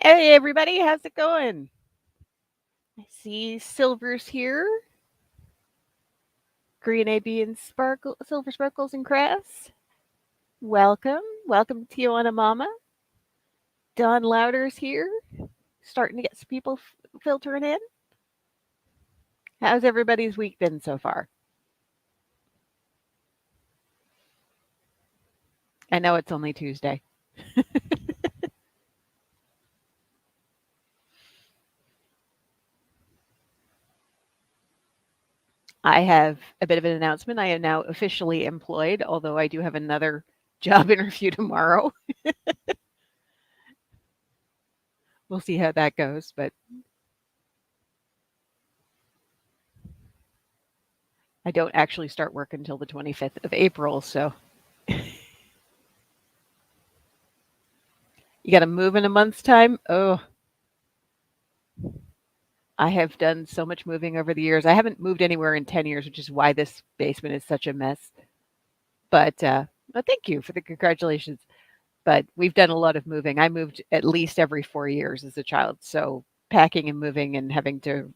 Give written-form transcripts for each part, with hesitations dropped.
Hey everybody, how's it going? I see Silver's here. Green AB and Sparkle, Silver Sparkles and Crafts. Welcome. Welcome to Tijuana Mama. Don Louder's here. Starting to get some people filtering in. How's everybody's week been so far? I know it's only Tuesday. I have a bit of an announcement. I am now officially employed, although I do have another job interview tomorrow. We'll see how that goes, but I don't actually start work until the 25th of April, so you got to move in a month's time. Oh, I have done so much moving over the years. I haven't moved anywhere in 10 years, which is why this basement is such a mess. But well, thank you for the congratulations. But we've done a lot of moving. I moved at least every 4 years as a child. So packing and moving and having to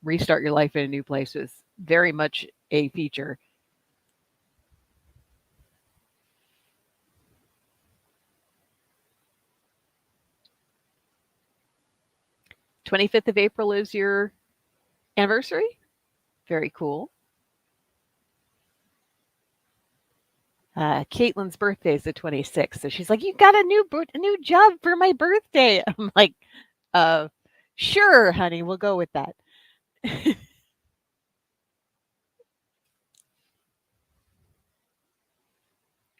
restart your life in a new place was very much a feature. 25th of April is your anniversary. Very cool. Caitlin's birthday is the 26th, so she's like, "You got a new job for my birthday." I'm like, "Uh, sure, honey, we'll go with that."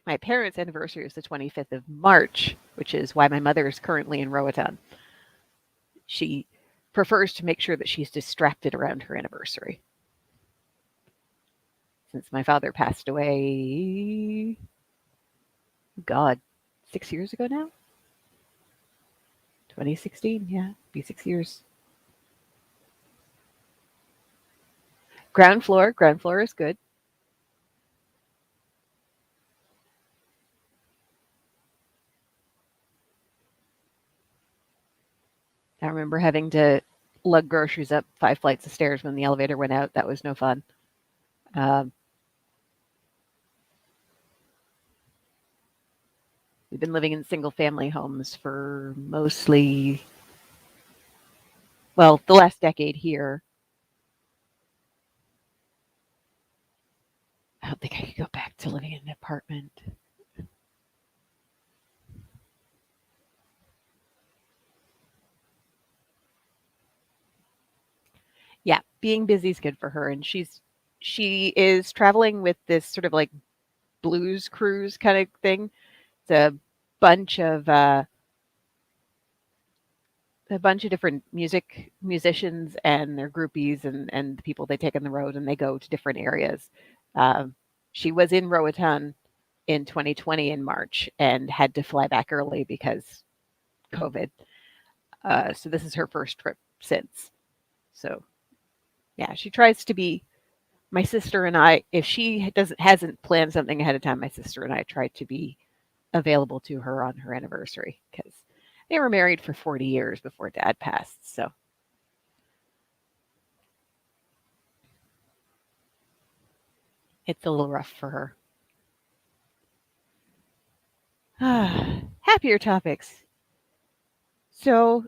My parents' anniversary is the 25th of March, which is why my mother is currently in Roatan. She prefers to make sure that she's distracted around her anniversary. Since my father passed away, God, 6 years ago now? 2016, yeah, be 6 years. Ground floor is good. I remember having to lug groceries up 5 flights of stairs when the elevator went out. That was no fun. Um, we've been living in single family homes for mostly, well, the last decade here. I don't think I could go back to living in an apartment. Yeah, being busy is good for her, and she is traveling with this sort of like blues cruise kind of thing. It's bunch of uh, a bunch of different musicians and their groupies and the people they take on the road, and they go to different areas. Um, she was in Roatan in 2020 in March and had to fly back early because COVID. So this is her first trip since. So yeah, she tries to be. My sister and I, if she hasn't planned something ahead of time, my sister and I try to be available to her on her anniversary because they were married for 40 years before Dad passed. So it's a little rough for her. Happier topics. So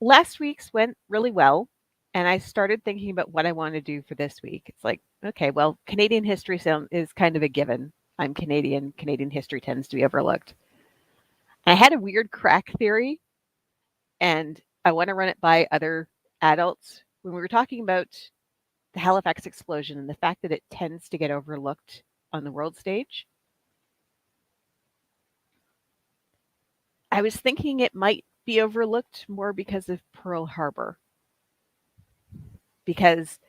last week's went really well, and I started thinking about what I want to do for this week. It's like, okay, well, Canadian history is kind of a given. I'm Canadian. Canadian history tends to be overlooked. I had a weird crack theory, and I want to run it by other adults. When we were talking about the Halifax explosion and the fact that it tends to get overlooked on the world stage, I was thinking it might be overlooked more because of Pearl Harbor. Because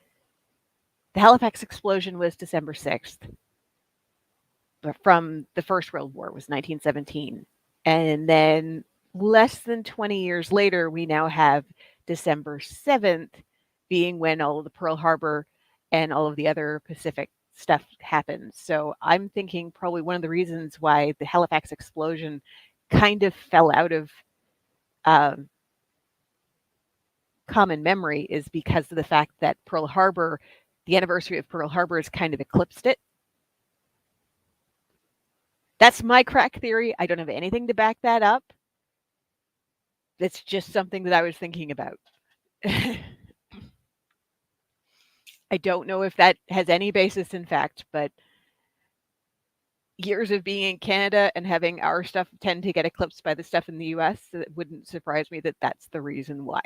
the Halifax explosion was December 6th, but from the First World War was 1917. And then less than 20 years later, we now have December 7th being when all of the Pearl Harbor and all of the other Pacific stuff happened. So I'm thinking probably one of the reasons why the Halifax explosion kind of fell out of common memory is because of the fact that Pearl Harbor, the anniversary of Pearl Harbor has kind of eclipsed it. That's my crack theory. I don't have anything to back that up. It's just something that I was thinking about. I don't know if that has any basis in fact, but years of being in Canada and having our stuff tend to get eclipsed by the stuff in the US, so it wouldn't surprise me that that's the reason why.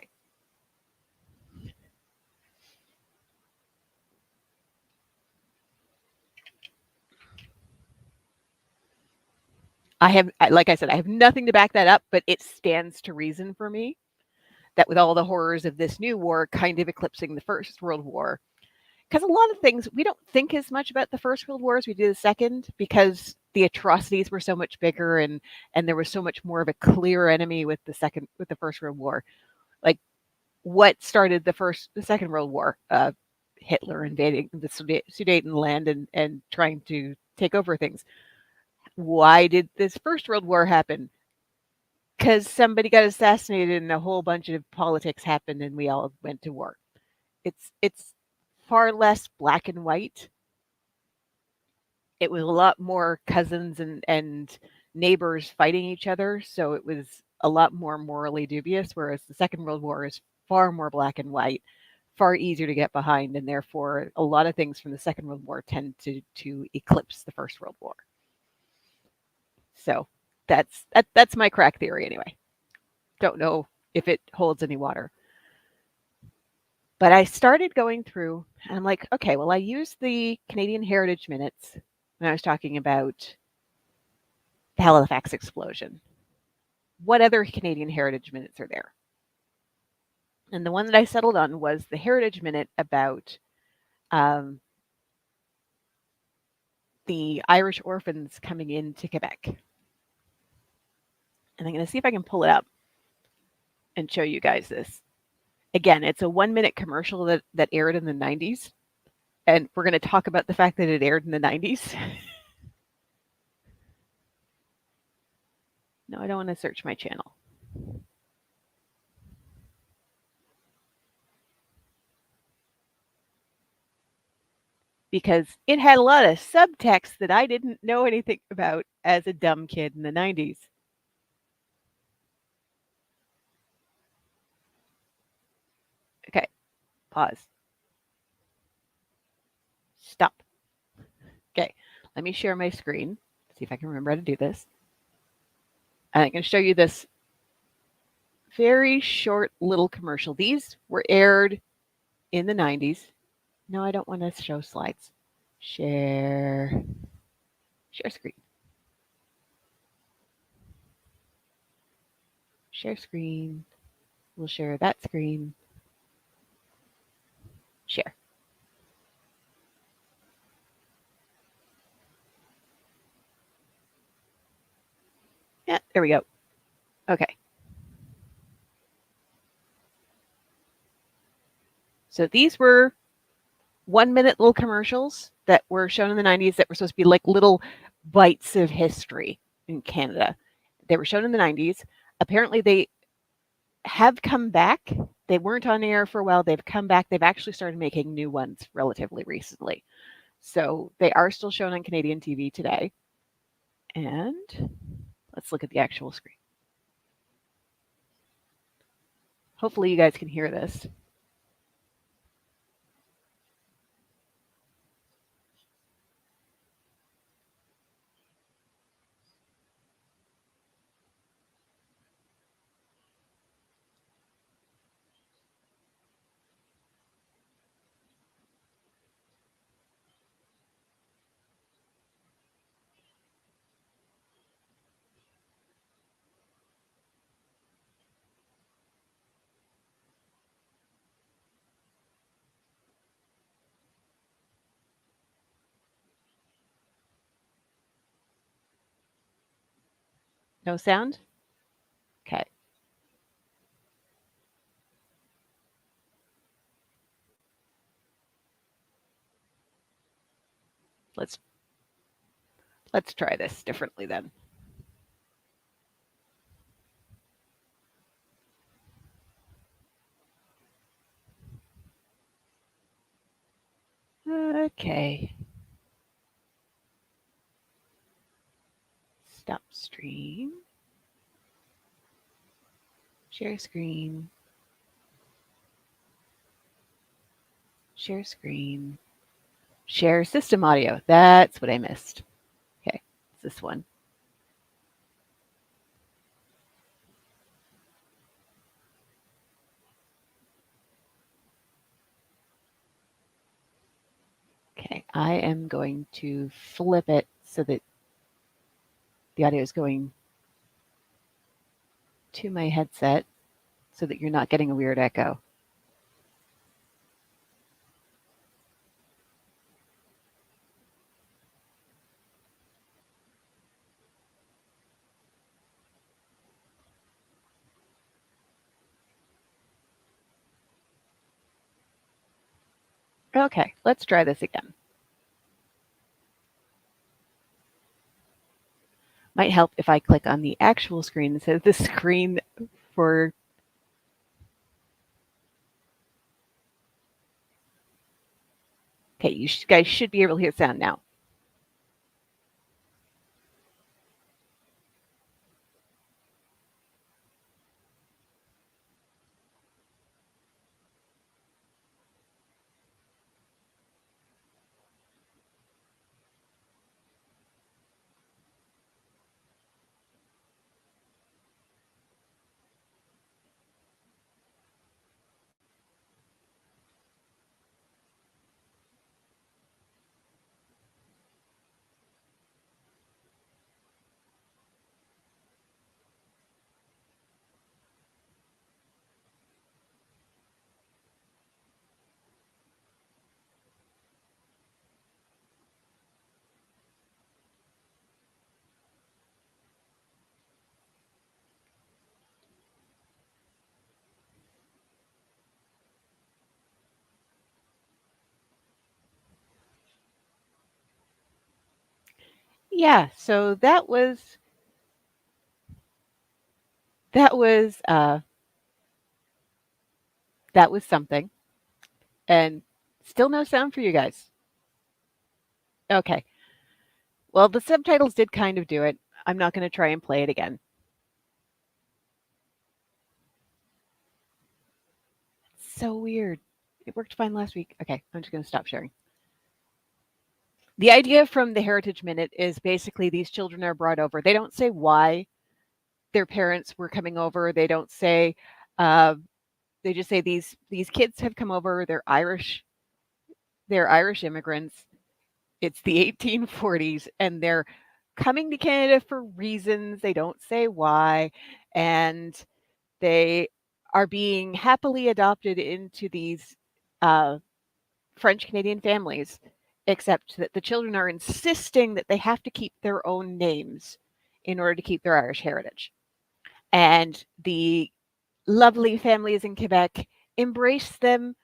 Like I said, I have nothing to back that up, but it stands to reason for me that with all the horrors of this new war kind of eclipsing the First World War, because a lot of things we don't think as much about the First World War as we do the Second, because the atrocities were so much bigger and there was so much more of a clear enemy with the First World War. Like, what started the Second World War? Hitler invading the Sudetenland and trying to take over things. Why did this First World War happen? Because somebody got assassinated and a whole bunch of politics happened and we all went to war. It's far less black and white. It was a lot more cousins and neighbors fighting each other, so it was a lot more morally dubious, whereas the Second World War is far more black and white, far easier to get behind, and therefore a lot of things from the Second World War tend to eclipse the First World War. So that's my crack theory anyway. Don't know if it holds any water. But I started going through and I'm like, okay, well, I used the Canadian Heritage Minutes when I was talking about the Halifax explosion. What other Canadian Heritage Minutes are there? And the one that I settled on was the Heritage Minute about the Irish orphans coming into Quebec. And I'm going to see if I can pull it up and show you guys this. Again, it's a 1-minute commercial that aired in the 90s. And we're going to talk about the fact that it aired in the 90s. No, I don't want to search my channel. Because it had a lot of subtext that I didn't know anything about as a dumb kid in the 90s. Okay, pause. Stop. Okay, let me share my screen. See if I can remember how to do this. And I'm going to show you this very short little commercial. These were aired in the 90s. No, I don't want to show slides. Share screen. Share screen. We'll share that screen. Share. Yeah, there we go. Okay. So these were 1-minute little commercials that were shown in the 90s that were supposed to be like little bites of history in Canada. They were shown in the 90s. Apparently, they have come back. They weren't on air for a while. They've come back. They've actually started making new ones relatively recently. So they are still shown on Canadian TV today. And let's look at the actual screen. Hopefully you guys can hear this. No sound? Okay. Let's try this differently then. Okay. Stop stream. Share screen. Share screen. Share system audio. That's what I missed. Okay, it's this one. Okay, I am going to flip it so that the audio is going to my headset so that you're not getting a weird echo. Okay, let's try this again. Might help if I click on the actual screen instead of the screen for. Okay, you guys should be able to hear sound now. Yeah, so that was uh, that was something, and still no sound for you guys. Okay, well the subtitles did kind of do it. I'm not going to try and play it again. It's so weird. It worked fine last week. Okay, I'm just going to stop sharing. The idea from the Heritage Minute is basically these children are brought over. They don't say why their parents were coming over. They don't say. Uh, they just say these kids have come over. They're Irish. They're Irish immigrants. It's the 1840s, and they're coming to Canada for reasons. They don't say why, and they are being happily adopted into these French Canadian families, except that the children are insisting that they have to keep their own names in order to keep their Irish heritage. And the lovely families in Quebec embrace them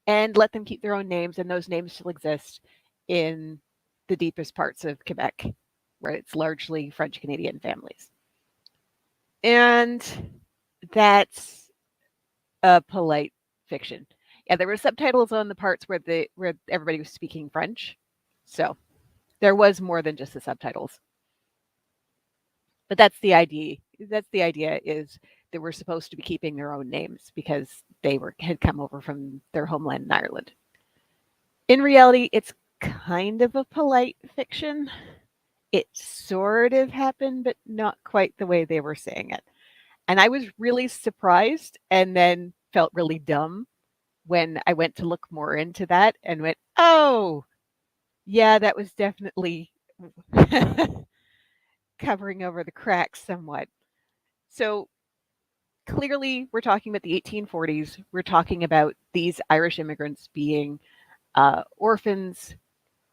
and let them keep their own names, and those names still exist in the deepest parts of Quebec, where it's largely French Canadian families. And that's a polite fiction. Yeah, there were subtitles on the parts where everybody was speaking French. So there was more than just the subtitles. But that's the idea. That's the idea is they were supposed to be keeping their own names because they had come over from their homeland in Ireland. In reality, it's kind of a polite fiction. It sort of happened, but not quite the way they were saying it. And I was really surprised and then felt really dumb when I went to look more into that and went, oh, yeah, that was definitely covering over the cracks somewhat. So clearly, we're talking about the 1840s. We're talking about these Irish immigrants being orphans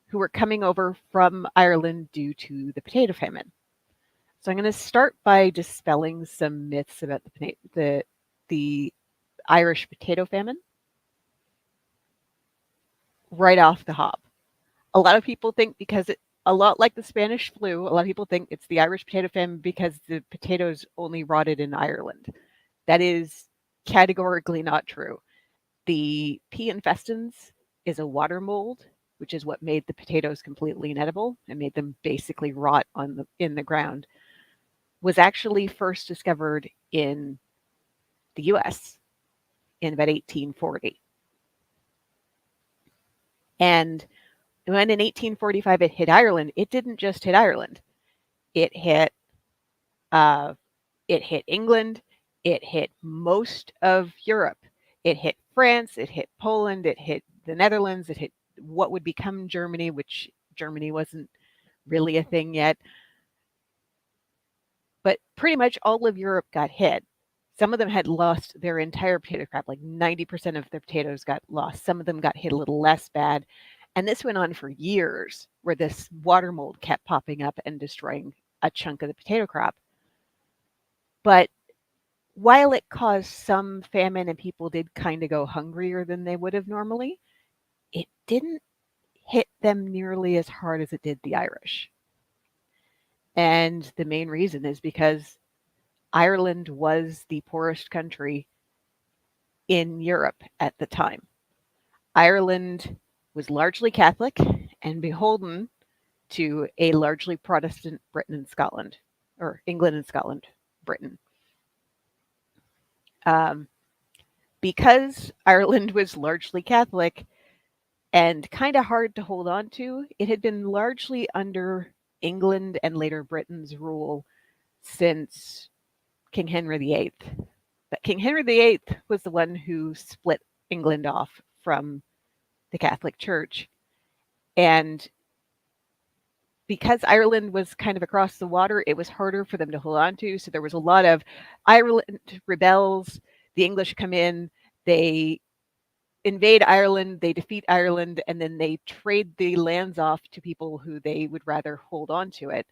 who were coming over from Ireland due to the potato famine. So I'm going to start by dispelling some myths about the Irish potato famine right off the hop. A lot of people think because a lot like the Spanish flu, a lot of people think it's the Irish potato famine because the potatoes only rotted in Ireland. That is categorically not true. The P. infestans is a water mold, which is what made the potatoes completely inedible and made them basically rot in the ground, was actually first discovered in the US in about 1840. And when in 1845 it hit Ireland, it didn't just hit Ireland. It hit uh, England, it hit most of Europe. It hit France, it hit Poland, it hit the Netherlands, it hit what would become Germany, which Germany wasn't really a thing yet. But pretty much all of Europe got hit. Some of them had lost their entire potato crop, like 90% of their potatoes got lost. Some of them got hit a little less bad. And this went on for years, where this water mold kept popping up and destroying a chunk of the potato crop. But while it caused some famine and people did kind of go hungrier than they would have normally, it didn't hit them nearly as hard as it did the Irish. And the main reason is because Ireland was the poorest country in Europe at the time. Ireland was largely Catholic and beholden to a largely Protestant Britain and Scotland, or England and Scotland, Britain. Because Ireland was largely Catholic and kind of hard to hold on to, it had been largely under England and later Britain's rule since King Henry VIII. But King Henry VIII was the one who split England off from the Catholic Church. And because Ireland was kind of across the water, it was harder for them to hold on to. So there was a lot of Ireland rebels. The English come in, they invade Ireland, they defeat Ireland, and then they trade the lands off to people who they would rather hold on to it,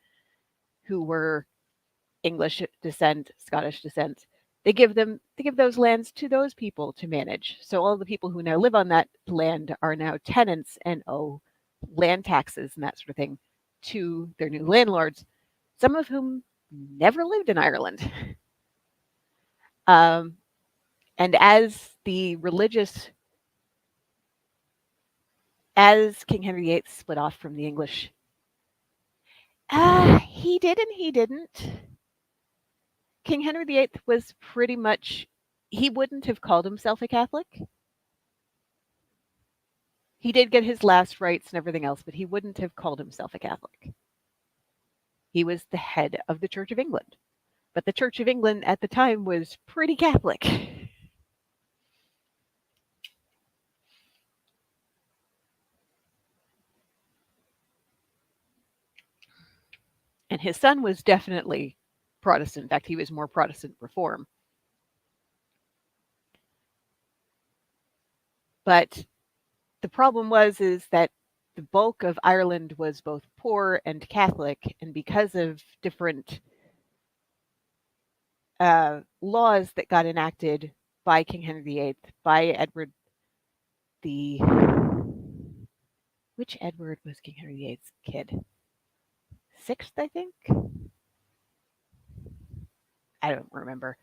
who were English descent, Scottish descent. They give those lands to those people to manage. So all the people who now live on that land are now tenants and owe land taxes and that sort of thing to their new landlords, some of whom never lived in Ireland. And as King Henry VIII split off from the English, he did and he didn't. King Henry VIII was pretty much, he wouldn't have called himself a Catholic. He did get his last rites and everything else, but he wouldn't have called himself a Catholic. He was the head of the Church of England. But the Church of England at the time was pretty Catholic. And his son was definitely Protestant. In fact, he was more Protestant reform. But the problem is that the bulk of Ireland was both poor and Catholic, and because of different laws that got enacted by King Henry VIII, by Edward the... Which Edward was King Henry VIII's kid? Sixth, I think? I don't remember.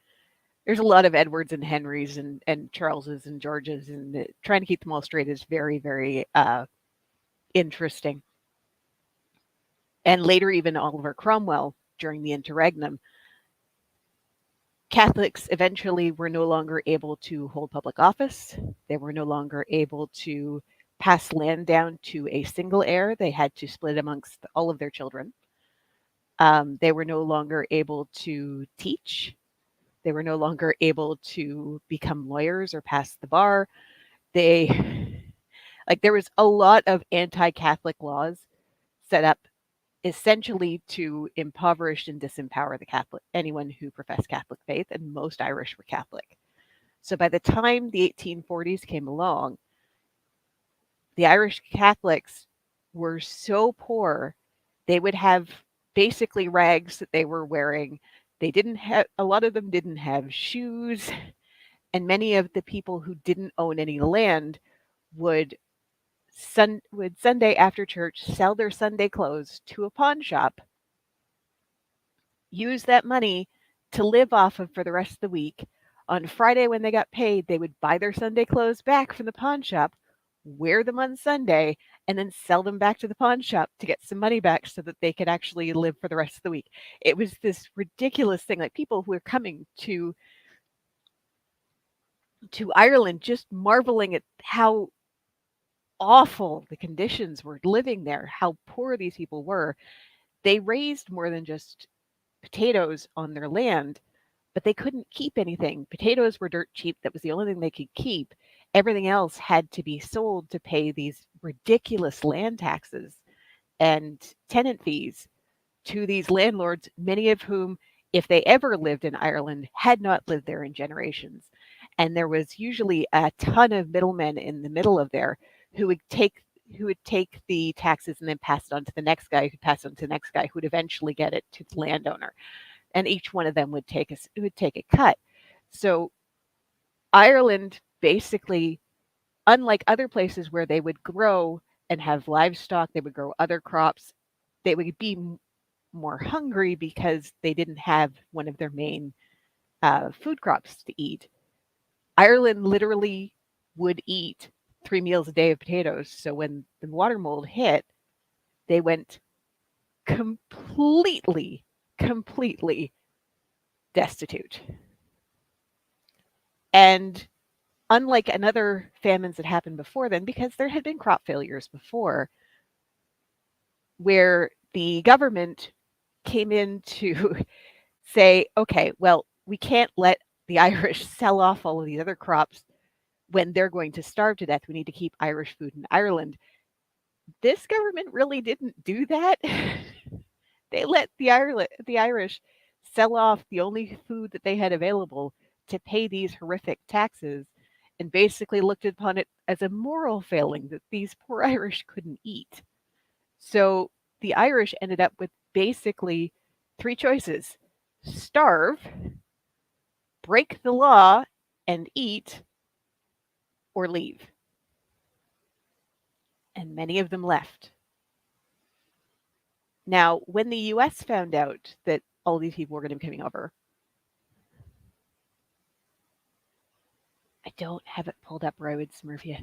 There's a lot of Edwards and Henrys and Charleses and Georges, and trying to keep them all straight is very, very interesting. And later, even Oliver Cromwell during the Interregnum, Catholics eventually were no longer able to hold public office. They were no longer able to pass land down to a single heir. They had to split amongst all of their children. They were no longer able to teach. They were no longer able to become lawyers or pass the bar. There was a lot of anti-Catholic laws set up essentially to impoverish and disempower anyone who professed Catholic faith, and most Irish were Catholic. So by the time the 1840s came along, the Irish Catholics were so poor, they would have basically rags that they were wearing. A lot of them didn't have shoes, and many of the people who didn't own any land would Sunday after church sell their Sunday clothes to a pawn shop, use that money to live off of for the rest of the week. On Friday when they got paid, they would buy their Sunday clothes back from the pawn shop, wear them on Sunday, and then sell them back to the pawn shop to get some money back so that they could actually live for the rest of the week. It was this ridiculous thing, like people who were coming to Ireland just marveling at how awful the conditions were living there, how poor these people were. They raised more than just potatoes on their land, but they couldn't keep anything. Potatoes were dirt cheap. That was the only thing they could keep. Everything else had to be sold to pay these ridiculous land taxes and tenant fees to these landlords, many of whom, if they ever lived in Ireland, had not lived there in generations. And there was usually a ton of middlemen in the middle of there who would take the taxes and then pass it on to the next guy, who'd pass it on to the next guy, who'd eventually get it to the landowner. And each one of them would take a cut. So Ireland basically, unlike other places where they would grow and have livestock, they would grow other crops, they would be more hungry because they didn't have one of their main food crops to eat. Ireland literally would eat 3 meals a day of potatoes. So when the water mold hit, they went completely destitute. And unlike another famines that happened before then, because there had been crop failures before, where the government came in to say, okay, well, we can't let the Irish sell off all of these other crops when they're going to starve to death. We need to keep Irish food in Ireland. This government really didn't do that. They let the Irish sell off the only food that they had available to pay these horrific taxes, and basically looked upon it as a moral failing that these poor Irish couldn't eat. So the Irish ended up with basically three choices: starve, break the law and eat, or leave. And many of them left. Now, when the US found out that all these people were going to be coming over, I don't have it pulled up where I would smurf you.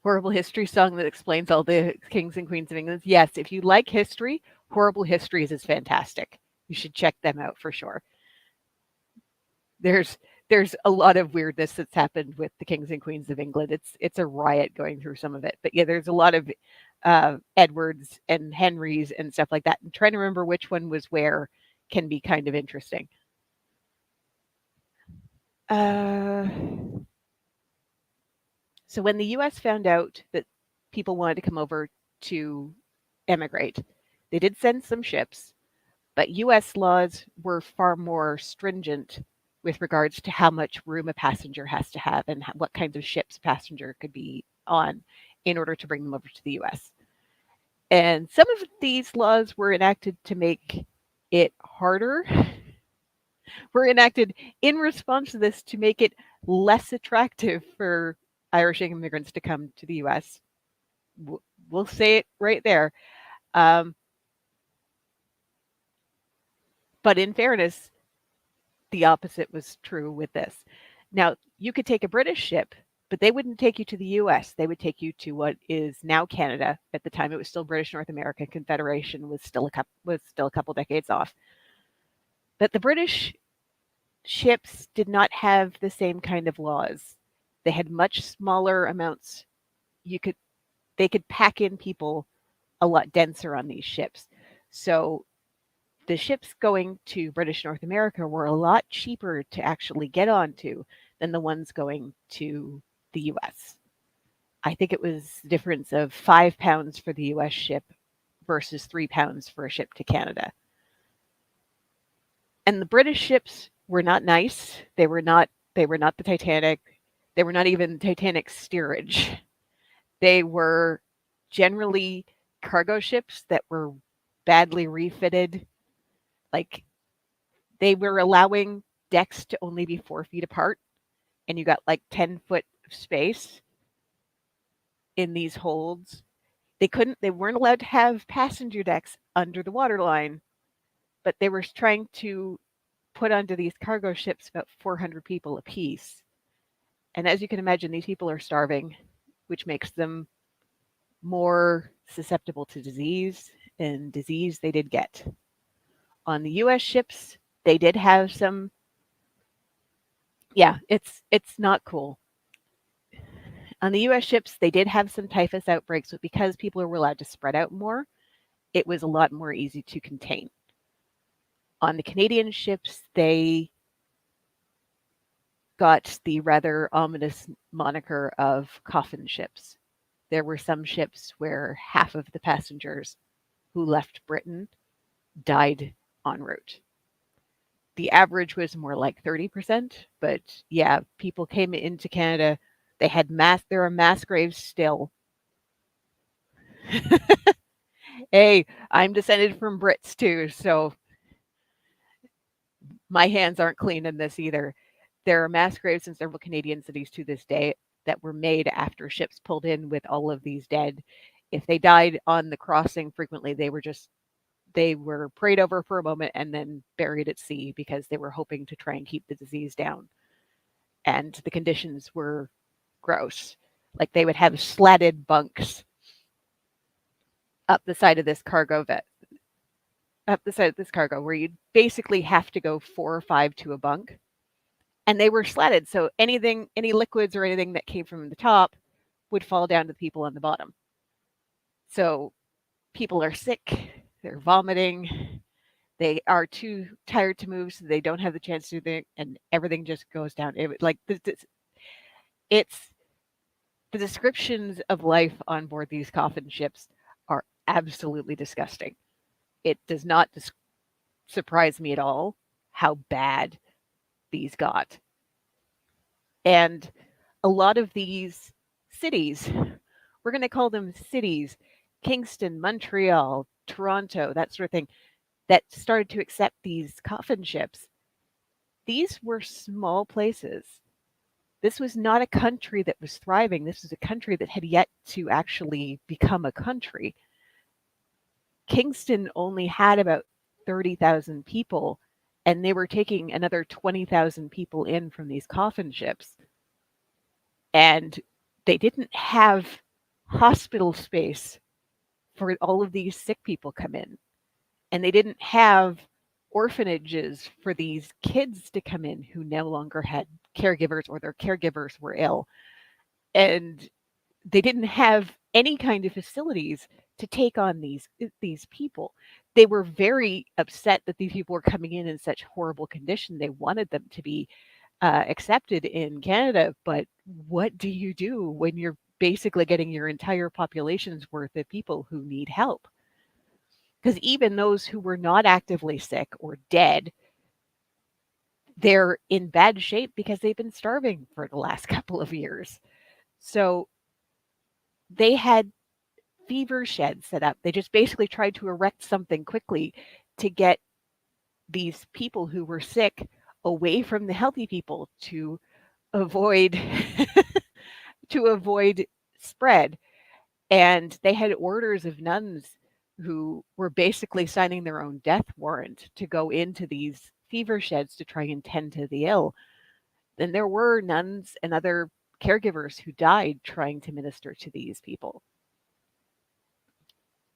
Horrible History song that explains all the kings and queens of England. Yes, if you like history, Horrible Histories is fantastic. You should check them out for sure. There's a lot of weirdness that's happened with the kings and queens of England. It's a riot going through some of it. But yeah, there's a lot of Edwards and Henrys and stuff like that. And trying to remember which one was where can be kind of interesting. So when the US found out that people wanted to come over to emigrate, they did send some ships, but US laws were far more stringent with regards to how much room a passenger has to have and what kinds of ships a passenger could be on in order to bring them over to the US. And some of these laws were enacted to make it harder, were enacted in response to this to make it less attractive for Irish immigrants to come to the US. We'll say it right there. But in fairness, the opposite was true with this. Now, you could take a British ship, but they wouldn't take you to the US. They would take you to what is now Canada. At the time, it was still British North America. Confederation was still a couple decades off. But the British ships did not have the same kind of laws. They had much smaller amounts. They could pack in people a lot denser on these ships. So the ships going to British North America were a lot cheaper to actually get onto than the ones going to the US. I think it was the difference of £5 for the US ship versus £3 for a ship to Canada. And the British ships were not nice. They were not the Titanic. They were not even Titanic steerage. They were generally cargo ships that were badly refitted. Like, they were allowing decks to only be 4 feet apart, and you got like 10-foot of space in these holds. They weren't allowed to have passenger decks under the waterline, but they were trying to put onto these cargo ships about 400 people apiece. And as you can imagine, these people are starving, which makes them more susceptible to disease, and disease they did get. On the US ships, they did have some, yeah, it's not cool. On the US ships, they did have some typhus outbreaks, but because people were allowed to spread out more, it was a lot more easy to contain. On the Canadian ships, they got the rather ominous moniker of Coffin Ships. There were some ships where half of the passengers who left Britain died en route. The average was more like 30%, but yeah, people came into Canada. They had there are mass graves still. Hey, I'm descended from Brits too, so my hands aren't clean in this either. There are mass graves in several Canadian cities to this day that were made after ships pulled in with all of these dead. If they died on the crossing, frequently they were prayed over for a moment and then buried at sea because they were hoping to try and keep the disease down. And the conditions were gross. Like they would have slatted bunks up the side of this cargo where you'd basically have to go 4 or 5 to a bunk. And they were slatted, so any liquids or anything that came from the top would fall down to the people on the bottom. So people are sick, they're vomiting, they are too tired to move, so they don't have the chance to do it, and everything just goes down. It's the descriptions of life on board these coffin ships are absolutely disgusting. It does not surprise me at all how bad these got. And a lot of these cities, we're going to call them cities, Kingston, Montreal, Toronto, that sort of thing, that started to accept these coffin ships. These were small places. This was not a country that was thriving. This was a country that had yet to actually become a country. Kingston only had about 30,000 people, and they were taking another 20,000 people in from these coffin ships. And they didn't have hospital space for all of these sick people come in. And they didn't have orphanages for these kids to come in who no longer had caregivers or their caregivers were ill. And they didn't have any kind of facilities to take on these people. They were very upset that these people were coming in such horrible condition. They wanted them to be accepted in Canada, but what do you do when you're basically getting your entire population's worth of people who need help? Because even those who were not actively sick or dead, they're in bad shape because they've been starving for the last couple of years. So they had fever sheds set up. They just basically tried to erect something quickly to get these people who were sick away from the healthy people to avoid to avoid spread. And they had orders of nuns who were basically signing their own death warrant to go into these fever sheds to try and tend to the ill. And there were nuns and other caregivers who died trying to minister to these people.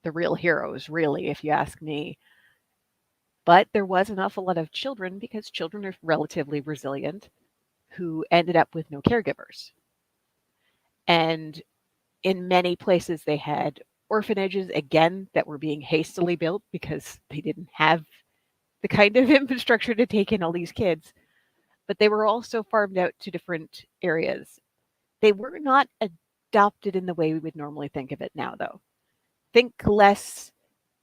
The real heroes, really, if you ask me. But there was an awful lot of children, because children are relatively resilient, who ended up with no caregivers. And in many places, they had orphanages, again, that were being hastily built because they didn't have the kind of infrastructure to take in all these kids. But they were also farmed out to different areas. They were not adopted in the way we would normally think of it now, though. Think less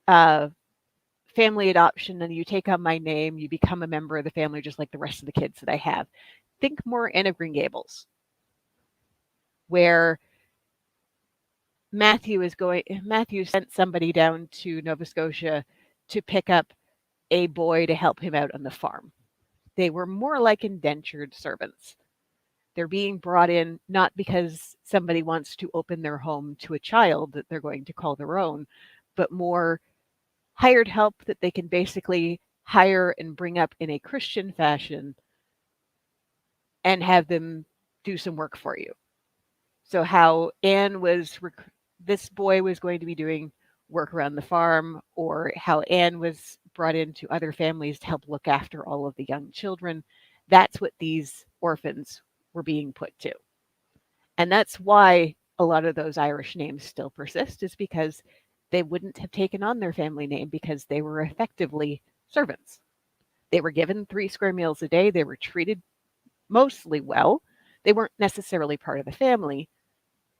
family adoption, and you take on my name, you become a member of the family just like the rest of the kids that I have. Think more Anne of Green Gables, where Matthew sent somebody down to Nova Scotia to pick up a boy to help him out on the farm. They were more like indentured servants. They're being brought in not because somebody wants to open their home to a child that they're going to call their own, but more hired help that they can basically hire and bring up in a Christian fashion and have them do some work for you. So how Anne was, this boy was going to be doing work around the farm, or how Anne was brought into other families to help look after all of the young children. That's what these orphans were being put to. And that's why a lot of those Irish names still persist, is because they wouldn't have taken on their family name because they were effectively servants. They were given 3 square meals a day. They were treated mostly well. They weren't necessarily part of the family,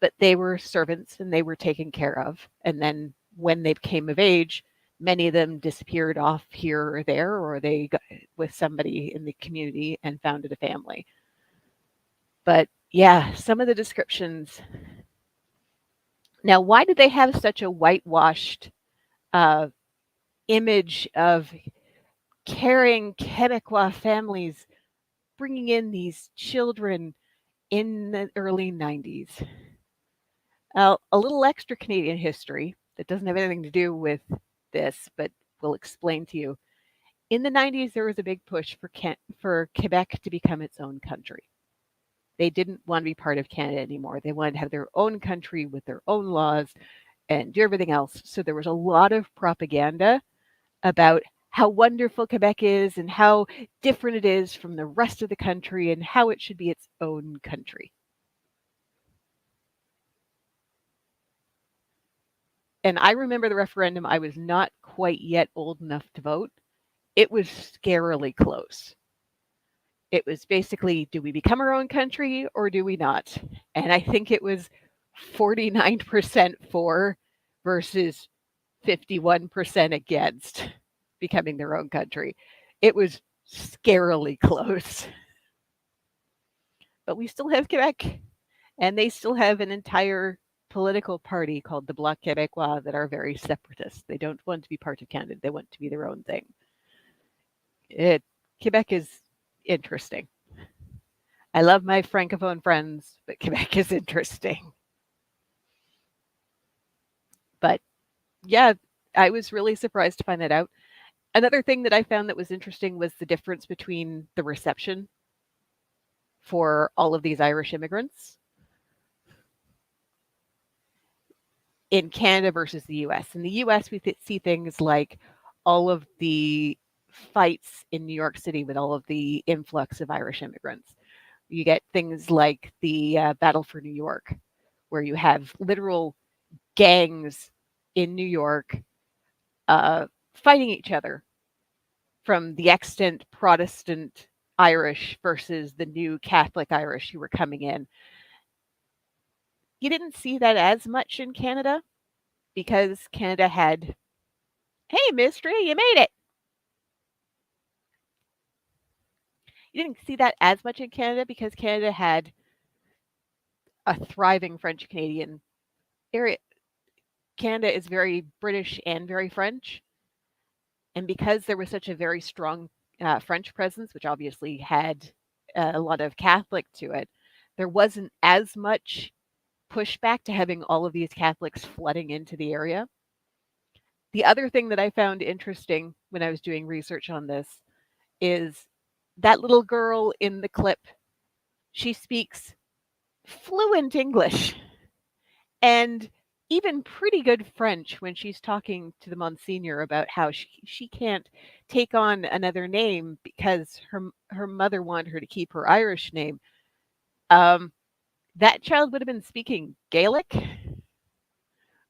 but they were servants and they were taken care of. And then when they came of age, many of them disappeared off here or there, or they got with somebody in the community and founded a family. But yeah, some of the descriptions. Now, why do they have such a whitewashed image of caring Quebecois families bringing in these children in the early 90s? A little extra Canadian history that doesn't have anything to do with this, but will explain to you. In the 90s, there was a big push for Quebec to become its own country. They didn't want to be part of Canada anymore. They wanted to have their own country with their own laws and do everything else. So there was a lot of propaganda about how wonderful Quebec is and how different it is from the rest of the country and how it should be its own country. And I remember the referendum. I was not quite yet old enough to vote. It was scarily close. It was basically, do we become our own country or do we not? And I think it was 49% for versus 51% against becoming their own country. It was scarily close. But we still have Quebec, and they still have an entire political party called the Bloc Québécois that are very separatist. They don't want to be part of Canada. They want to be their own thing. Quebec is interesting. I love my Francophone friends, but Quebec is interesting. But yeah, I was really surprised to find that out. Another thing that I found that was interesting was the difference between the reception for all of these Irish immigrants in Canada versus the US. In the US, we see things like all of the fights in New York City with all of the influx of Irish immigrants. You get things like the Battle for New York, where you have literal gangs in New York fighting each other, from the extant Protestant Irish versus the new Catholic Irish who were coming in. You didn't see that as much in Canada because Canada had, hey, mystery, you made it. You didn't see that as much in Canada because Canada had a thriving French Canadian area. Canada is very British and very French. And because there was such a very strong French presence, which obviously had a lot of Catholic to it, there wasn't as much pushback to having all of these Catholics flooding into the area. The other thing that I found interesting when I was doing research on this is that little girl in the clip, she speaks fluent English and even pretty good French when she's talking to the Monsignor about how she can't take on another name because her mother wanted her to keep her Irish name. That child would have been speaking Gaelic.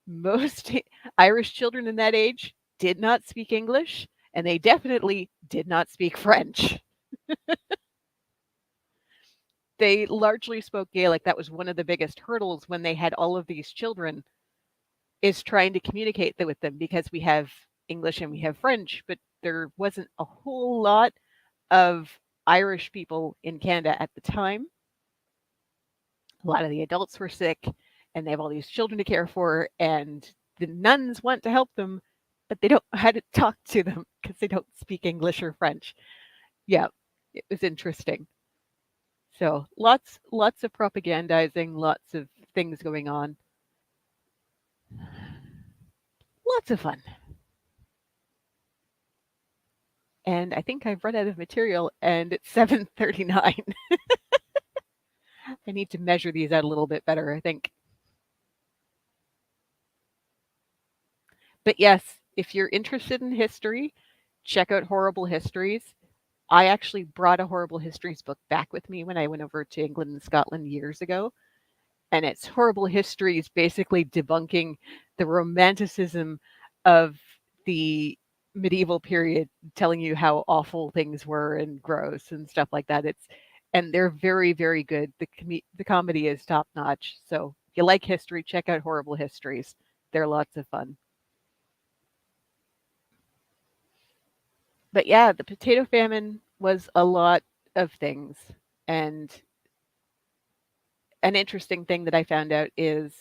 Most Irish children in that age did not speak English, and they definitely did not speak French. They largely spoke Gaelic. That was one of the biggest hurdles when they had all of these children, is trying to communicate with them, because we have English and we have French, but there wasn't a whole lot of Irish people in Canada at the time. A lot of the adults were sick and they have all these children to care for, and the nuns want to help them, but they don't know how to talk to them because they don't speak English or French. Yeah, it was interesting. So lots of propagandizing, lots of things going on. Lots of fun. And I think I've run out of material and it's 7:39. I need to measure these out a little bit better, I think. But yes, if you're interested in history, check out Horrible Histories. I actually brought a Horrible Histories book back with me when I went over to England and Scotland years ago. And it's Horrible Histories basically debunking the romanticism of the medieval period, telling you how awful things were and gross and stuff like that. And they're very, very good. The comedy is top notch. So if you like history, check out Horrible Histories. They're lots of fun. But yeah, the potato famine was a lot of things. And an interesting thing that I found out is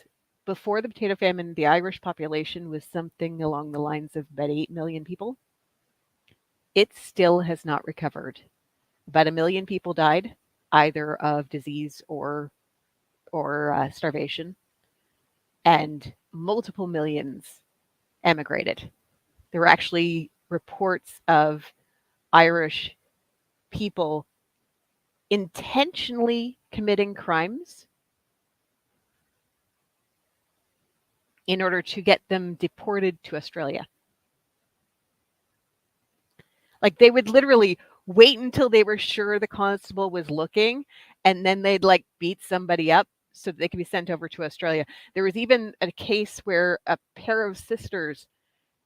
before the potato famine, the Irish population was something along the lines of about 8 million people. It still has not recovered. About a million people died, either of disease or starvation, and multiple millions emigrated. There were actually reports of Irish people intentionally committing crimes in order to get them deported to Australia. Like they would literally wait until they were sure the constable was looking, and then they'd like beat somebody up so that they could be sent over to Australia. There was even a case where a pair of sisters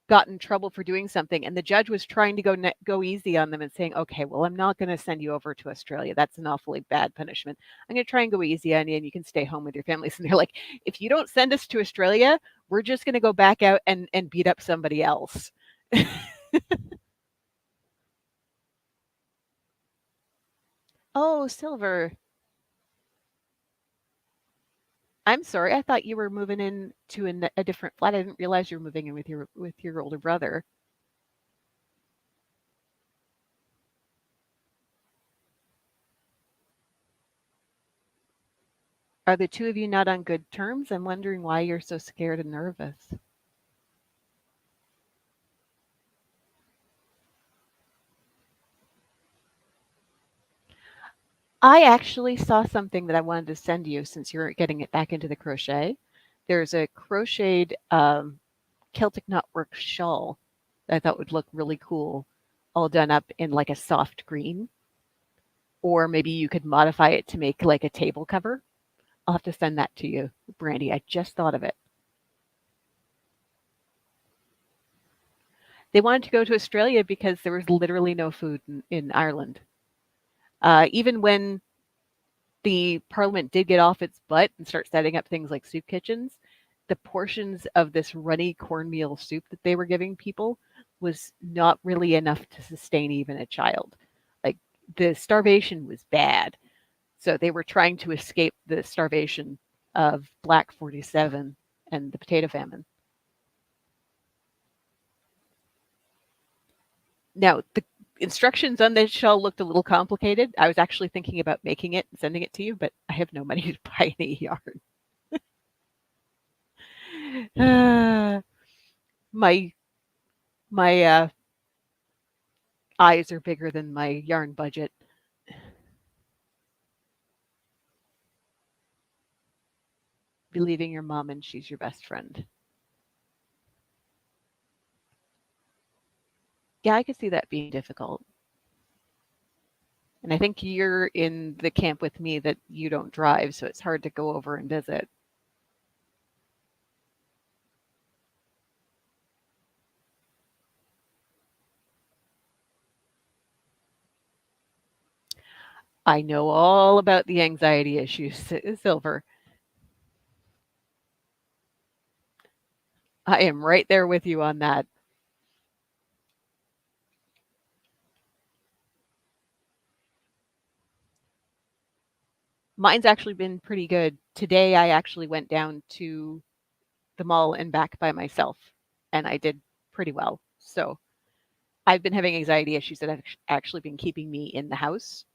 got in trouble for doing something, and the judge was trying to go easy on them and saying, "Okay, well, I'm not going to send you over to Australia. That's an awfully bad punishment. I'm going to try and go easy on you, and you can stay home with your families." And they're like, "If you don't send us to Australia, we're just going to go back out and beat up somebody else." Oh, Silver. I'm sorry. I thought you were moving in to a different flat. I didn't realize you were moving in with your older brother. Are the two of you not on good terms? I'm wondering why you're so scared and nervous. I actually saw something that I wanted to send you since you're getting it back into the crochet. There's a crocheted Celtic knotwork shawl that I thought would look really cool, all done up in like a soft green. Or maybe you could modify it to make like a table cover. I'll have to send that to you, Brandy. I just thought of it. They wanted to go to Australia because there was literally no food in Ireland. Even when the parliament did get off its butt and start setting up things like soup kitchens, the portions of this runny cornmeal soup that they were giving people was not really enough to sustain even a child. Like the starvation was bad. So they were trying to escape the starvation of Black 47 and the potato famine. Now, the instructions on this shell looked a little complicated. I was actually thinking about making it and sending it to you, but I have no money to buy any yarn. My my eyes are bigger than my yarn budget. Be leaving your mom and she's your best friend. Yeah, I could see that being difficult. And I think you're in the camp with me that you don't drive, so it's hard to go over and visit. I know all about the anxiety issues, Silver. I am right there with you on that. Mine's actually been pretty good. Today, I actually went down to the mall and back by myself, and I did pretty well. So I've been having anxiety issues that have actually been keeping me in the house,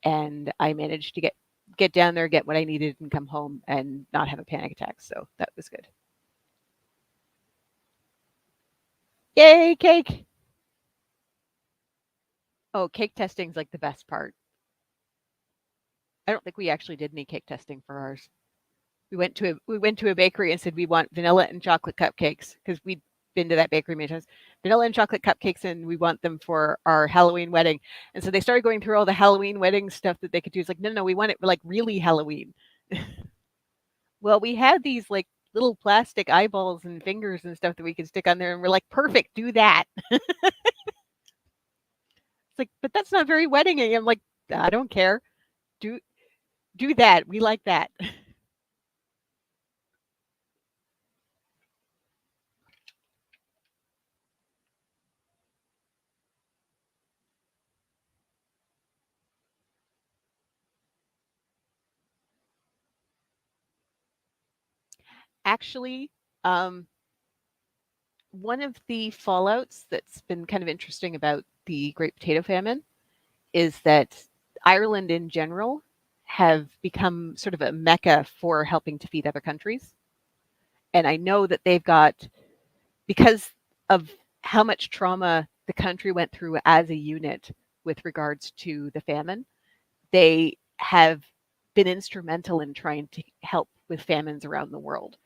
and I managed to get down there, get what I needed, and come home and not have a panic attack. So that was good. Yay, cake! Oh, cake testing's like the best part. I don't think we actually did any cake testing for ours. We went to a bakery and said we want vanilla and chocolate cupcakes because we'd been to that bakery many times. Vanilla and chocolate cupcakes, and we want them for our Halloween wedding. And so they started going through all the Halloween wedding stuff that they could do. It's like, no, no, we want it like really Halloween. Well, we had these like little plastic eyeballs and fingers and stuff that we could stick on there, and we're like, perfect, do that. It's like, but that's not very wedding-y. I'm like, I don't care. Do do that. We like that. Actually, um, one of the fallouts that's been kind of interesting about the Great Potato Famine is that Ireland in general have become sort of a mecca for helping to feed other countries. And I know that they've got, because of how much trauma the country went through as a unit with regards to the famine, they have been instrumental in trying to help with famines around the world.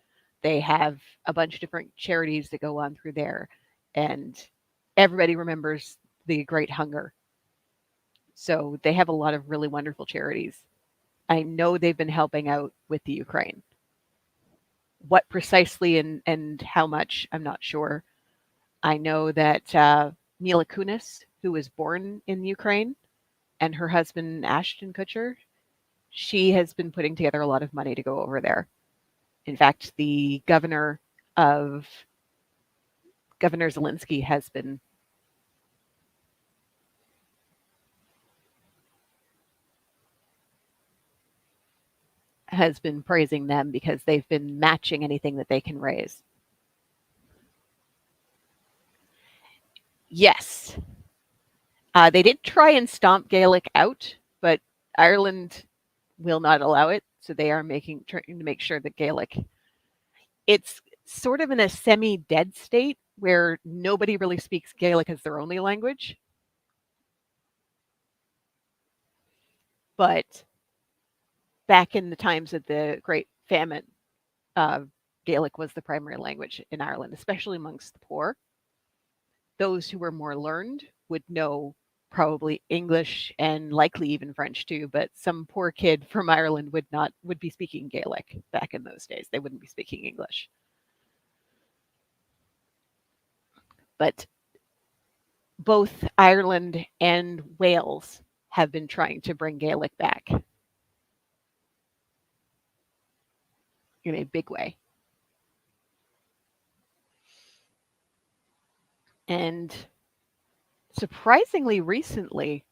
They have a bunch of different charities that go on through there, and everybody remembers the Great Hunger. So they have a lot of really wonderful charities. I know they've been helping out with the Ukraine. What precisely and how much, I'm not sure. I know that Mila Kunis, who was born in Ukraine, and her husband Ashton Kutcher, she has been putting together a lot of money to go over there. In fact, the Governor Zelensky has been praising them because they've been matching anything that they can raise. Yes, they did try and stomp Gaelic out, but Ireland will not allow it. So they are trying to make sure that Gaelic, it's sort of in a semi-dead state where nobody really speaks Gaelic as their only language. But back in the times of the Great Famine, uh, Gaelic was the primary language in Ireland, especially amongst the poor. Those who were more learned would know probably English and likely even French too, but some poor kid from Ireland would be speaking Gaelic back in those days. They wouldn't be speaking English. But both Ireland and Wales have been trying to bring Gaelic back in a big way. And surprisingly recently,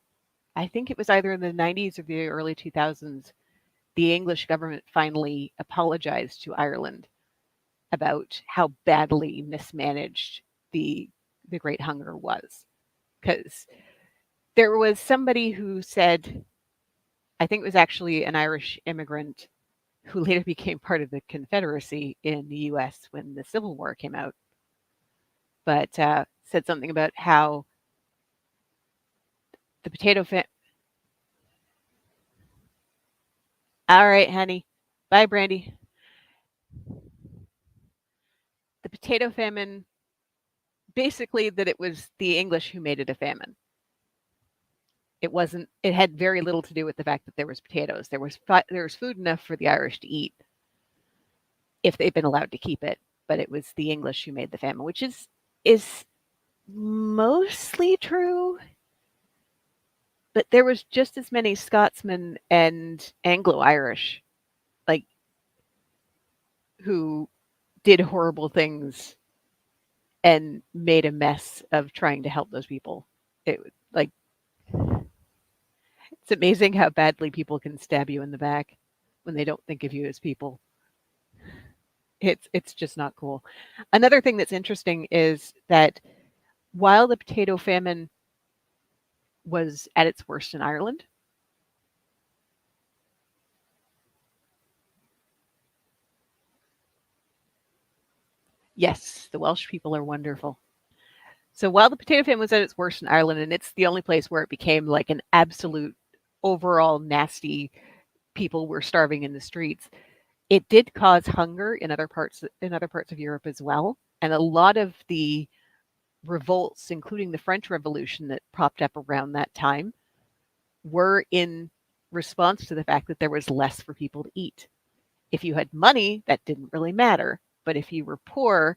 I think it was either in the 90s or the early 2000s, the English government finally apologized to Ireland about how badly mismanaged the Great Hunger was. Because there was somebody who said, I think it was actually an Irish immigrant who later became part of the Confederacy in the US when the Civil War came out, but said something about how the potato famine. All right, honey. Bye, Brandy. The potato famine, basically, that it was the English who made it a famine. It wasn't. It had very little to do with the fact that there was potatoes. There was food enough for the Irish to eat if they'd been allowed to keep it, but it was the English who made the famine, which is mostly true. But there was just as many Scotsmen and Anglo-Irish, like, who did horrible things and made a mess of trying to help those people. It like it's amazing how badly people can stab you in the back when they don't think of you as people. It's just not cool. Another thing that's interesting is that while the potato famine was at its worst in Ireland, yes, the Welsh people are wonderful. So while the potato famine was at its worst in Ireland, and it's the only place where it became like an absolute overall nasty people were starving in the streets. It did cause hunger in other parts of Europe as well, and a lot of the revolts, including the French Revolution that propped up around that time, were in response to the fact that there was less for people to eat. If you had money, that didn't really matter, but if you were poor,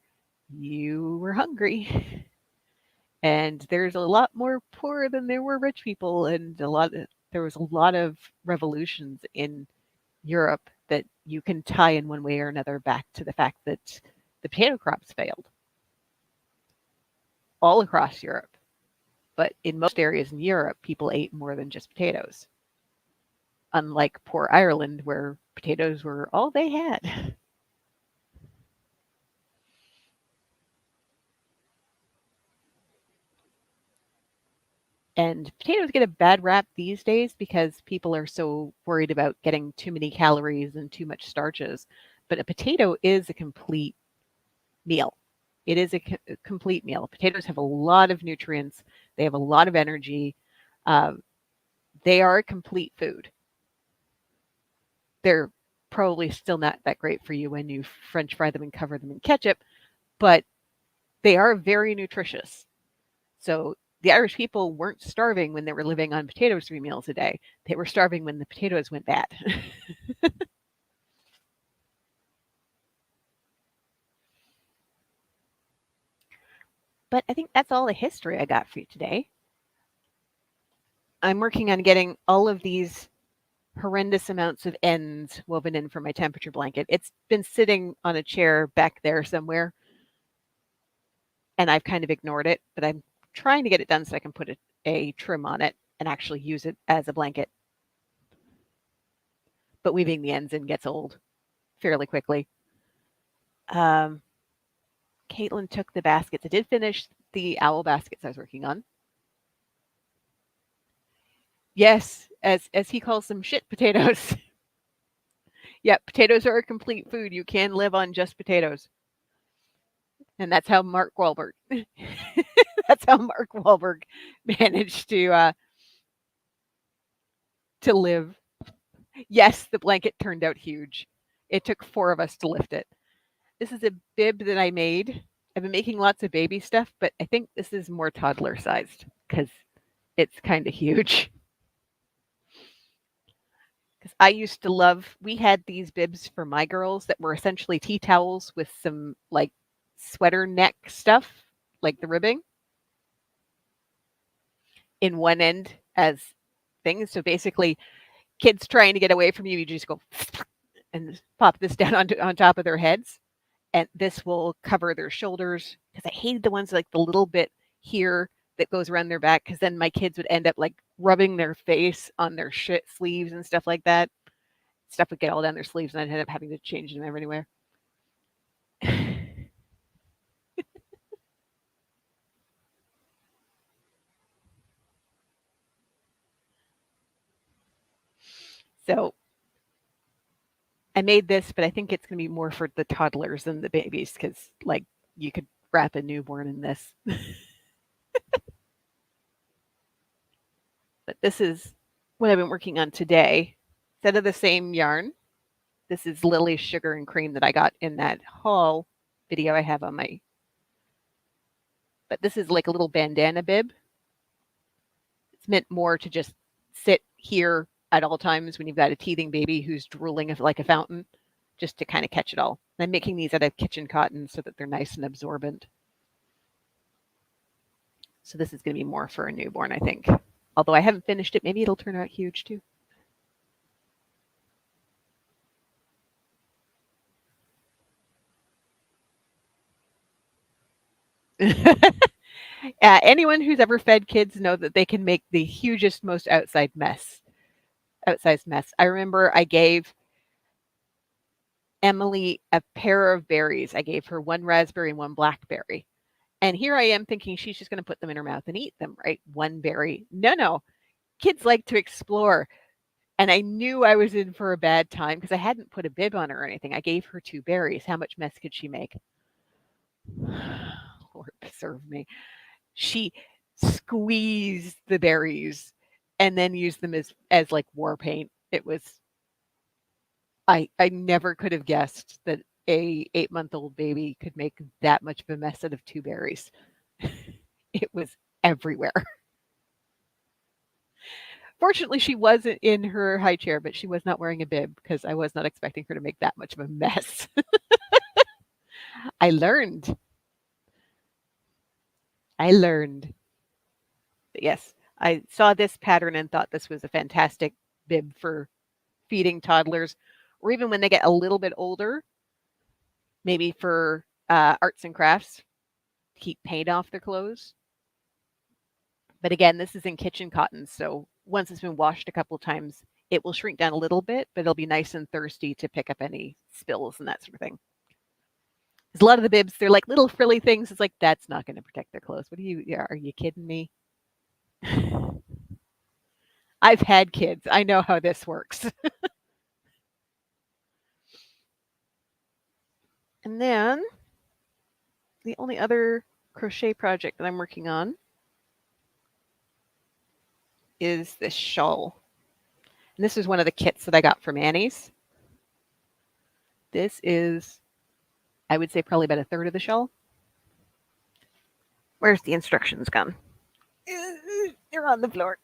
you were hungry. And there's a lot more poor than there were rich people, and there was a lot of revolutions in Europe that you can tie in one way or another back to the fact that the potato crops failed all across Europe. But in most areas in Europe, people ate more than just potatoes, unlike poor Ireland, where potatoes were all they had. And potatoes get a bad rap these days because people are so worried about getting too many calories and too much starches. But a potato is a complete meal. It is a complete meal. Potatoes have a lot of nutrients, they have a lot of energy. Uh, they are a complete food. They're probably still not that great for you when you French fry them and cover them in ketchup, but they are very nutritious. So the Irish people weren't starving when they were living on potatoes 3 meals a day. They were starving when the potatoes went bad. But I think that's all the history I got for you today. I'm working on getting all of these horrendous amounts of ends woven in for my temperature blanket. It's been sitting on a chair back there somewhere, and I've kind of ignored it, but I'm trying to get it done so I can put a trim on it and actually use it as a blanket. But weaving the ends in gets old fairly quickly. Um, Caitlin took the baskets. I did finish the owl baskets I was working on. Yes, as he calls them, shit potatoes. Yeah, potatoes are a complete food. You can live on just potatoes, and that's how Mark Wahlberg. That's how Mark Wahlberg managed to live. Yes, the blanket turned out huge. It took 4 of us to lift it. This is a bib that I made. I've been making lots of baby stuff, but I think this is more toddler sized because it's kind of huge. Because I used to love, we had these bibs for my girls that were essentially tea towels with some like sweater neck stuff, like the ribbing in one end as things. So basically, kids trying to get away from you, you just go and pop this down on top of their heads. And this will cover their shoulders because I hated the ones like the little bit here that goes around their back because then my kids would end up like rubbing their face on their sleeves and stuff like that. Stuff would get all down their sleeves and I'd end up having to change them everywhere. So I made this, but I think it's going to be more for the toddlers than the babies because, like, you could wrap a newborn in this. But this is what I've been working on today. Instead of the same yarn, this is Lily's Sugar and Cream that I got in that haul video I have on my. But this is like a little bandana bib. It's meant more to just sit here at all times when you've got a teething baby who's drooling like a fountain, just to kind of catch it all. I'm making these out of kitchen cotton so that they're nice and absorbent. So this is going to be more for a newborn, I think. Although I haven't finished it, maybe it'll turn out huge too. Anyone who's ever fed kids know that they can make the hugest, most outsized mess. I remember I gave Emily a pair of berries. I gave her one raspberry and one blackberry. And here I am thinking she's just going to put them in her mouth and eat them, right? One berry. No, no. Kids like to explore. And I knew I was in for a bad time because I hadn't put a bib on her or anything. I gave her 2 berries. How much mess could she make? Lord preserve me. She squeezed the berries and then used them as like war paint. It was I never could have guessed that a 8-month-old baby could make that much of a mess out of 2 berries. It was everywhere. Fortunately, she wasn't in her high chair, but she was not wearing a bib because I was not expecting her to make that much of a mess. I learned. I learned. But yes, I saw this pattern and thought this was a fantastic bib for feeding toddlers, or even when they get a little bit older, maybe for arts and crafts, keep paint off their clothes. But again, this is in kitchen cotton, so once it's been washed a couple of times, it will shrink down a little bit, but it'll be nice and thirsty to pick up any spills and that sort of thing. Because a lot of the bibs, they're like little frilly things. It's like, that's not going to protect their clothes. What are you kidding me? I've had kids. I know how this works. And then the only other crochet project that I'm working on is this shawl. And this is one of the kits that I got from Annie's. This is, I would say, probably about a third of the shawl. Where's the instructions gone? They're on the floor.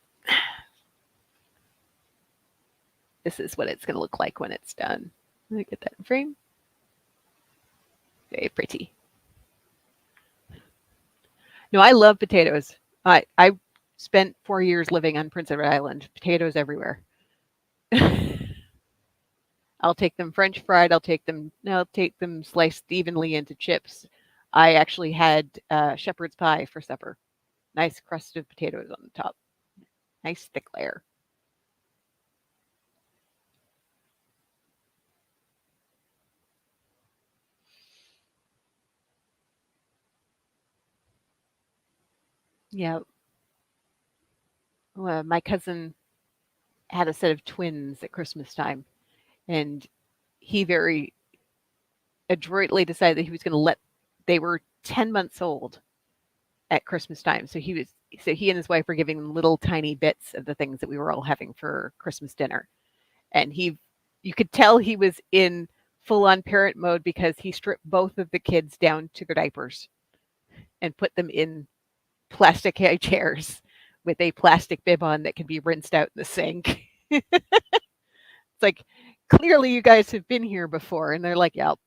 This is what it's going to look like when it's done. Let me get that in frame. Very pretty. No, I love potatoes. I spent 4 years living on Prince Edward Island. Potatoes everywhere. I'll take them French fried. I'll take them sliced evenly into chips. I actually had shepherd's pie for supper. Nice crust of potatoes on the top. Nice thick layer. Yeah. My cousin had a set of twins at Christmas time, and he very adroitly decided that he was going to they were 10 months old at Christmas time. So he and his wife were giving them little tiny bits of the things that we were all having for Christmas dinner. And you could tell he was in full on parent mode because he stripped both of the kids down to their diapers and put them in plastic high chairs with a plastic bib on that could be rinsed out in the sink. It's like, clearly you guys have been here before. And they're like, yep.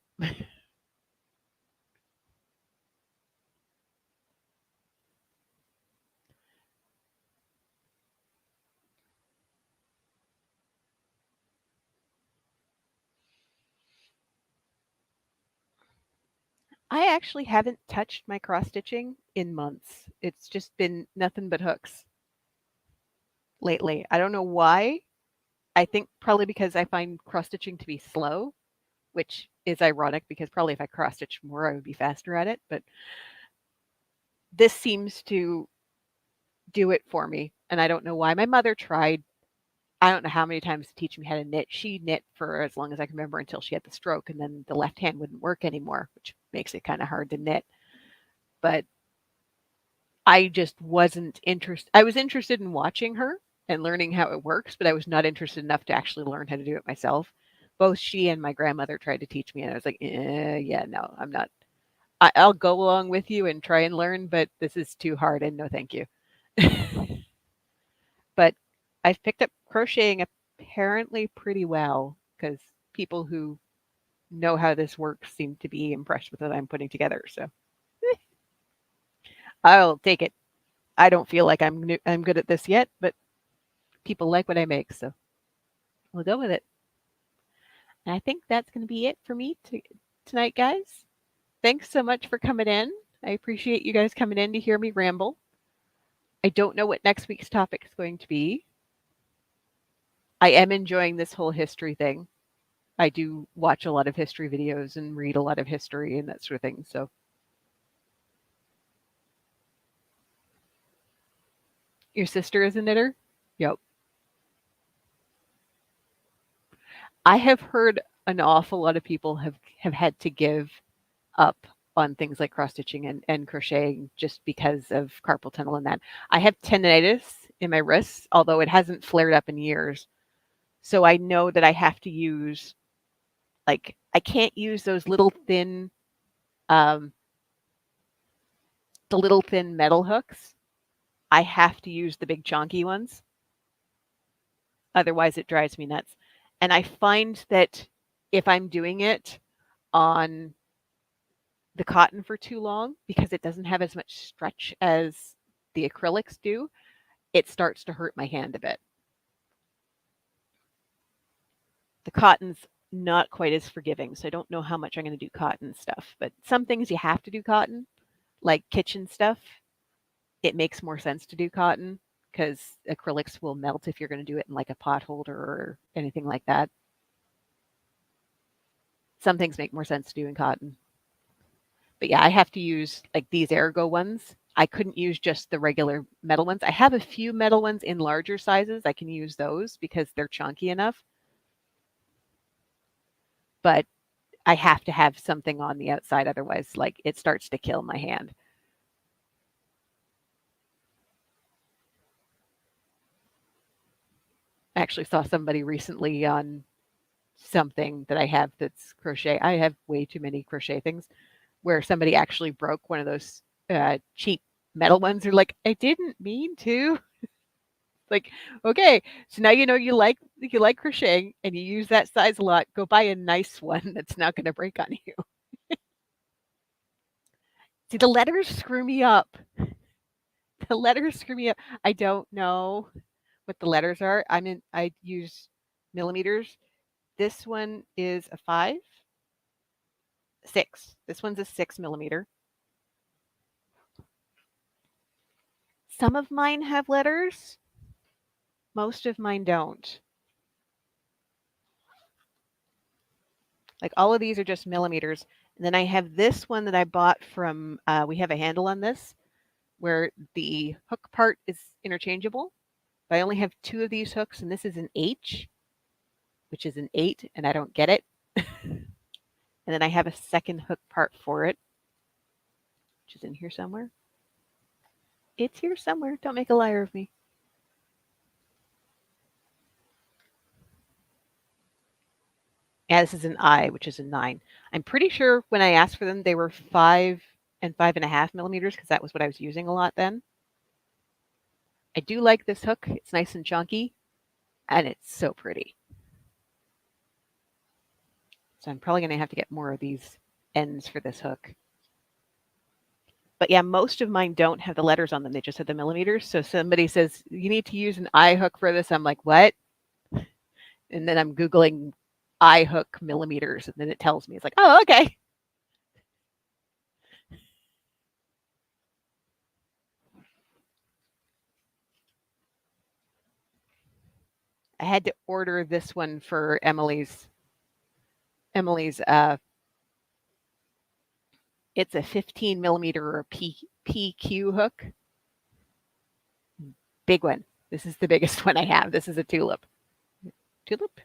I actually haven't touched my cross stitching in months. It's just been nothing but hooks lately. I don't know why. I think probably because I find cross stitching to be slow, which is ironic because probably if I cross stitch more, I would be faster at it. But this seems to do it for me. And I don't know why. My mother tried, I don't know how many times to teach me how to knit. She knit for as long as I can remember until she had the stroke, and then the left hand wouldn't work anymore, which makes it kind of hard to knit. But I just wasn't interested. I was interested in watching her and learning how it works, but I was not interested enough to actually learn how to do it myself. Both she and my grandmother tried to teach me, and I was like, yeah, no, I'm not. I'll go along with you and try and learn, but this is too hard, and no, thank you. But I've picked up crocheting apparently pretty well because people who know how this works seem to be impressed with what I'm putting together. So I'll take it. I don't feel like I'm good at this yet, but people like what I make, so we'll go with it. And I think that's going to be it for me tonight, guys. Thanks so much for coming in. I appreciate you guys coming in to hear me ramble. I don't know what next week's topic is going to be. I am enjoying this whole history thing. I do watch a lot of history videos and read a lot of history and that sort of thing. So your sister is a knitter? Yep. I have heard an awful lot of people have had to give up on things like cross stitching and crocheting just because of carpal tunnel and that. I have tendinitis in my wrists, although it hasn't flared up in years. So I know that I have to use Like, I can't use those little thin, um, the little thin metal hooks. I have to use the big chonky ones. Otherwise, it drives me nuts. And I find that if I'm doing it on the cotton for too long, because it doesn't have as much stretch as the acrylics do, it starts to hurt my hand a bit. The cotton's not quite as forgiving, so I don't know how much I'm going to do cotton stuff. But some things you have to do cotton, like kitchen stuff. It makes more sense to do cotton because acrylics will melt if you're going to do it in like a pot holder or anything like that. Some things make more sense to do in cotton. But yeah, I have to use like these Ergo ones. I couldn't use just the regular metal ones. I have a few metal ones in larger sizes. I can use those because they're chunky enough. But I have to have something on the outside, otherwise, like, it starts to kill my hand. I actually saw somebody recently on something that I have that's crochet. I have way too many crochet things where somebody actually broke one of those cheap metal ones. They're like, I didn't mean to. Like, okay, so now you know you like crocheting and you use that size a lot. Go buy a nice one that's not going to break on you. See, the letters screw me up. The letters screw me up. I don't know what the letters are. I use millimeters. This one is a 5, 6. This one's a 6 millimeter. Some of mine have letters. Most of mine don't. Like, all of these are just millimeters. And then I have this one that I bought from, we have a handle on this where the hook part is interchangeable. But I only have 2 of these hooks, and this is an H, which is an 8, and I don't get it. And then I have a second hook part for it, which is in here somewhere. It's here somewhere. Don't make a liar of me. Yeah, this is an I, which is a 9. I'm pretty sure when I asked for them, they were 5 and 5.5 millimeters because that was what I was using a lot then. I do like this hook. It's nice and chunky, and it's so pretty. So I'm probably going to have to get more of these ends for this hook. But yeah, most of mine don't have the letters on them. They just have the millimeters. So somebody says, you need to use an I hook for this. I'm like, what? And then I'm Googling I hook millimeters, and then it tells me. It's like, oh, okay. I had to order this one for Emily's. It's a 15 millimeter or PQ hook. Big one. This is the biggest one I have. This is a tulip. Tulip?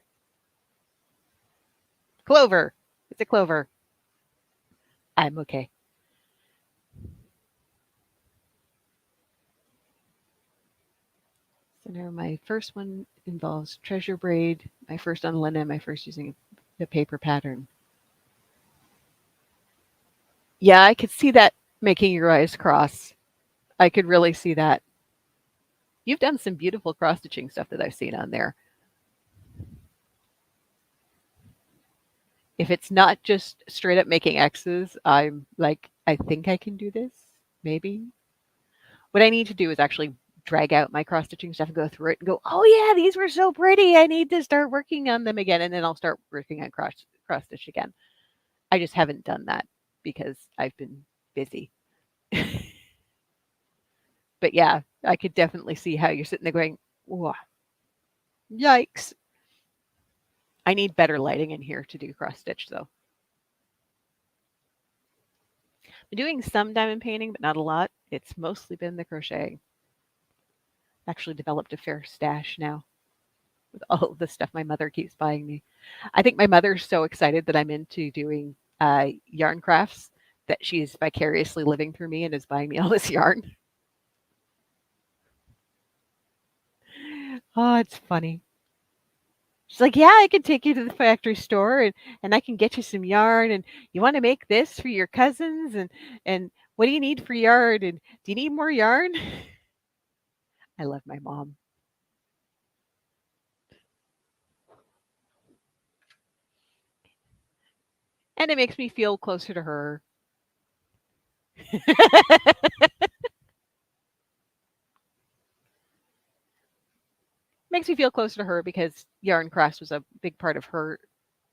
Clover. It's a clover. I'm okay. So now my first one involves treasure braid. My first on linen. My first using the paper pattern. Yeah, I could see that making your eyes cross. I could really see that. You've done some beautiful cross stitching stuff that I've seen on there. If it's not just straight up making X's, I'm like, I think I can do this. Maybe. What I need to do is actually drag out my cross stitching stuff and go through it and go, oh yeah, these were so pretty. I need to start working on them again. And then I'll start working on cross stitch again. I just haven't done that because I've been busy. But yeah, I could definitely see how you're sitting there going, whoa, yikes. I need better lighting in here to do cross stitch though. I'm doing some diamond painting, but not a lot. It's mostly been the crochet. Actually developed a fair stash now with all of the stuff my mother keeps buying me. I think my mother's so excited that I'm into doing yarn crafts that she's vicariously living through me and is buying me all this yarn. Oh, it's funny. She's like, "Yeah, I can take you to the factory store and I can get you some yarn and you want to make this for your cousins and what do you need for yarn and do you need more yarn?" I love my mom. And it makes me feel closer to her. Makes me feel closer to her because yarn crafts was a big part of her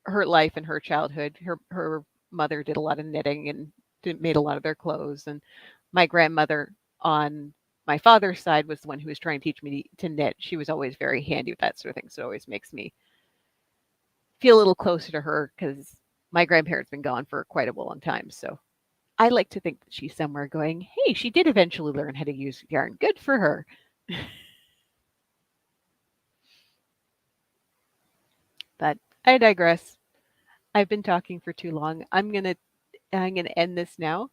life and her childhood. Her mother did a lot of knitting and made a lot of their clothes. And my grandmother on my father's side was the one who was trying to teach me to knit. She was always very handy with that sort of thing. So it always makes me feel a little closer to her because my grandparents been gone for quite a long time. So I like to think that she's somewhere going, hey, she did eventually learn how to use yarn. Good for her. But I digress. I've been talking for too long. I'm gonna end this now.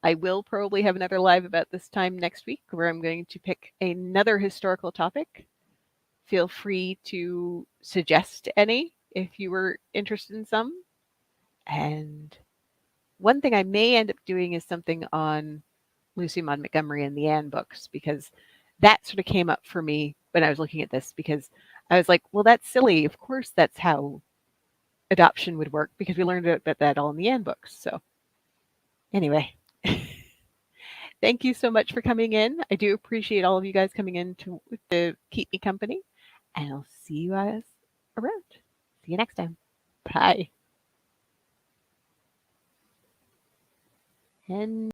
I will probably have another live about this time next week where I'm going to pick another historical topic. Feel free to suggest any if you were interested in some. And one thing I may end up doing is something on Lucy Maud Montgomery and the Anne books because that sort of came up for me when I was looking at this because I was like, well, that's silly. Of course, that's how adoption would work because we learned about that all in the Anne books. So anyway, thank you so much for coming in. I do appreciate all of you guys coming in to keep me company, and I'll see you guys around. See you next time. Bye. And